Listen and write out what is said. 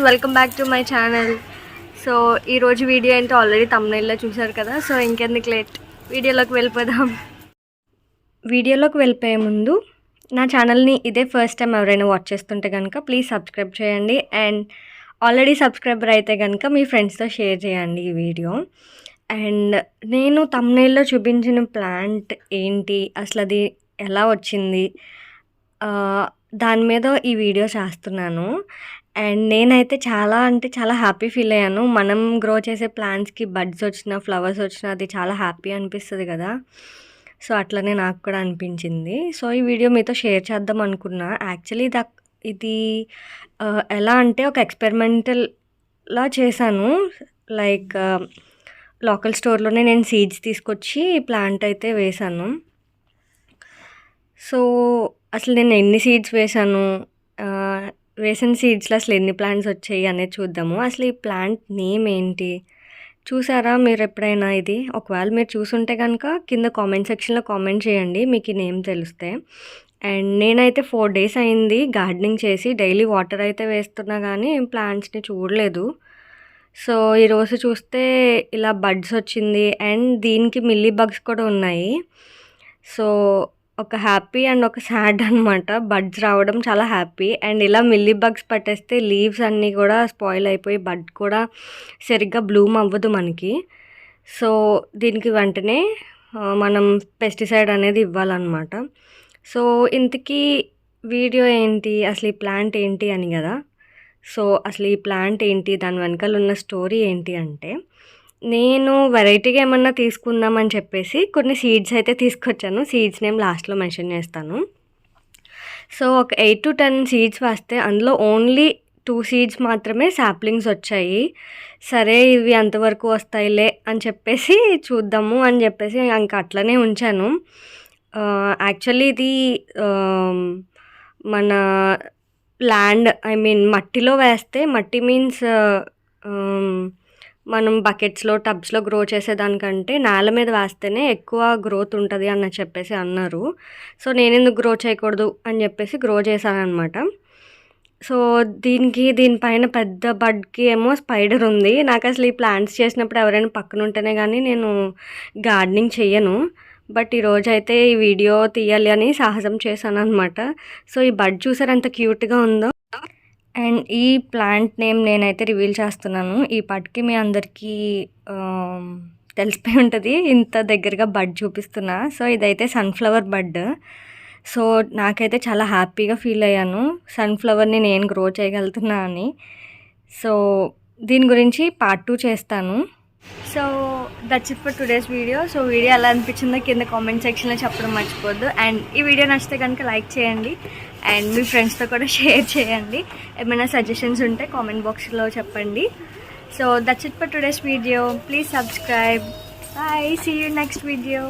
Welcome back to my channel. So ఈరోజు video ఏంటో already తమ్నైల్లో చూసారు కదా. సో ఇంకెందుకు లేట్, వీడియోలోకి వెళ్ళిపోదాం. వీడియోలోకి వెళ్ళిపోయే ముందు నా ఛానల్ని ఇదే ఫస్ట్ టైం ఎవరైనా వాచ్ చేస్తుంటే కనుక ప్లీజ్ సబ్స్క్రైబ్ చేయండి. అండ్ ఆల్రెడీ సబ్స్క్రైబర్ అయితే కనుక మీ ఫ్రెండ్స్తో షేర్ చేయండి ఈ వీడియో. అండ్ నేను తమ్నైల్లో చూపించిన ప్లాంట్ ఏంటి, అసలు అది ఎలా వచ్చింది, దాని మీద ఈ వీడియో చేస్తున్నాను. అండ్ నేనైతే చాలా అంటే చాలా హ్యాపీ ఫీల్ అయ్యాను. మనం గ్రో చేసే ప్లాంట్స్కి బడ్స్ వచ్చినా ఫ్లవర్స్ వచ్చినా అది చాలా హ్యాపీ అనిపిస్తుంది కదా. సో అట్లనే నాకు కూడా అనిపించింది. సో ఈ వీడియో మీతో షేర్ చేద్దాం అనుకున్నా. యాక్చువల్లీ ఇది ఎలా అంటే ఒక ఎక్స్పెరిమెంటల్లా చేశాను. లైక్ లోకల్ స్టోర్లోనే నేను సీడ్స్ తీసుకొచ్చి ప్లాంట్ అయితే వేశాను. సో అసలు నేను ఎన్ని సీడ్స్ వేశాను, వేసిన సీడ్స్లో అసలు ఎన్ని ప్లాంట్స్ వచ్చాయి అనేది చూద్దాము. అసలు ఈ ప్లాంట్ నేమ్ ఏంటి చూసారా మీరు ఎప్పుడైనా? ఇది ఒకవేళ మీరు చూసుంటే కనుక కింద కామెంట్ సెక్షన్లో కామెంట్ చేయండి, మీకు ఈ నేమ్ తెలిస్తే. అండ్ నేనైతే 4 days అయింది గార్డెనింగ్ చేసి, డైలీ వాటర్ అయితే వేస్తున్నా కానీ ప్లాంట్స్ని చూడలేదు. సో ఈరోజు చూస్తే ఇలా బడ్స్ వచ్చింది. అండ్ దీనికి మిల్లీ బగ్స్ కూడా ఉన్నాయి. సో ఒక హ్యాపీ అండ్ ఒక సాడ్ అనమాట. బడ్స్ రావడం చాలా హ్యాపీ, అండ్ ఇలా మిల్లీ బగ్స్ పట్టేస్తే లీవ్స్ అన్నీ కూడా స్పాయిల్ అయిపోయి బడ్ కూడా సరిగ్గా బ్లూమ్ అవ్వదు మనకి. సో దీనికి వెంటనే మనం పెస్టిసైడ్ అనేది ఇవ్వాలన్నమాట. సో ఇంతకీ వీడియో ఏంటి, అసలు ఈ ప్లాంట్ ఏంటి అని కదా. సో అసలు ఈ ప్లాంట్ ఏంటి, దాని వెనకాల ఉన్న స్టోరీ ఏంటి అంటే, నేను వెరైటీగా ఏమన్నా తీసుకుందామని చెప్పేసి కొన్ని సీడ్స్ అయితే తీసుకొచ్చాను. సీడ్స్ నేమ్ లాస్ట్లో మెన్షన్ చేస్తాను. సో ఒక 8 to 10 సీడ్స్ వేస్తే అందులో ఓన్లీ 2 seeds మాత్రమే సాప్లింగ్స్ వచ్చాయి. సరే ఇవి అంతవరకు వస్తాయిలే అని చెప్పేసి చూద్దాము అని చెప్పేసి ఇంకా అట్లనే ఉంచాను. యాక్చువల్లీ ఇది మన ల్యాండ్, ఐ మీన్ మట్టిలో వేస్తే, మట్టి మీన్స్ మనం బకెట్స్లో టబ్స్లో గ్రో చేసేదానికంటే నేల మీద వేస్తేనే ఎక్కువ గ్రోత్ ఉంటుంది అని చెప్పేసి అన్నారు. సో నేను ఎందుకు గ్రో చేయకూడదు అని చెప్పేసి గ్రో చేశానమాట. సో దీనిపైన పెద్ద బడ్కి ఏమో స్పైడర్ ఉంది. నాకు అసలు ఈ ప్లాంట్స్ చేసినప్పుడు ఎవరైనా పక్కన ఉంటేనే కానీ నేను గార్డెనింగ్ చెయ్యను. బట్ ఈరోజు అయితే ఈ వీడియో తీయాలి అని సాహసం చేశాను అనమాట. సో ఈ బడ్ చూసారు ఎంత క్యూట్గా ఉందో. అండ్ ఈ ప్లాంట్ నేమ్ నేనైతే రివీల్ చేస్తున్నాను. ఈ పట్కి మీ అందరికీ తెలిసిపోయి ఉంటుంది, ఇంత దగ్గరగా బడ్ చూపిస్తున్నా. సో ఇదైతే సన్ఫ్లవర్ బడ్. సో నాకైతే చాలా హ్యాపీగా ఫీల్ అయ్యాను, సన్ఫ్లవర్ని నేను గ్రో చేయగలుగుతున్నా అని. సో దీని గురించి part 2 చేస్తాను. So that's it for today's video. So video ఎలా అనిపించిందో కింద కామెంట్ సెక్షన్లో చెప్పడం మర్చిపోద్దు. అండ్ ఈ వీడియో నచ్చితే కనుక లైక్ చేయండి, అండ్ మీ ఫ్రెండ్స్తో కూడా షేర్ చేయండి. ఏమైనా సజెషన్స్ ఉంటే కామెంట్ బాక్స్లో చెప్పండి. So that's it for today's video. Please subscribe. Bye, see you next video.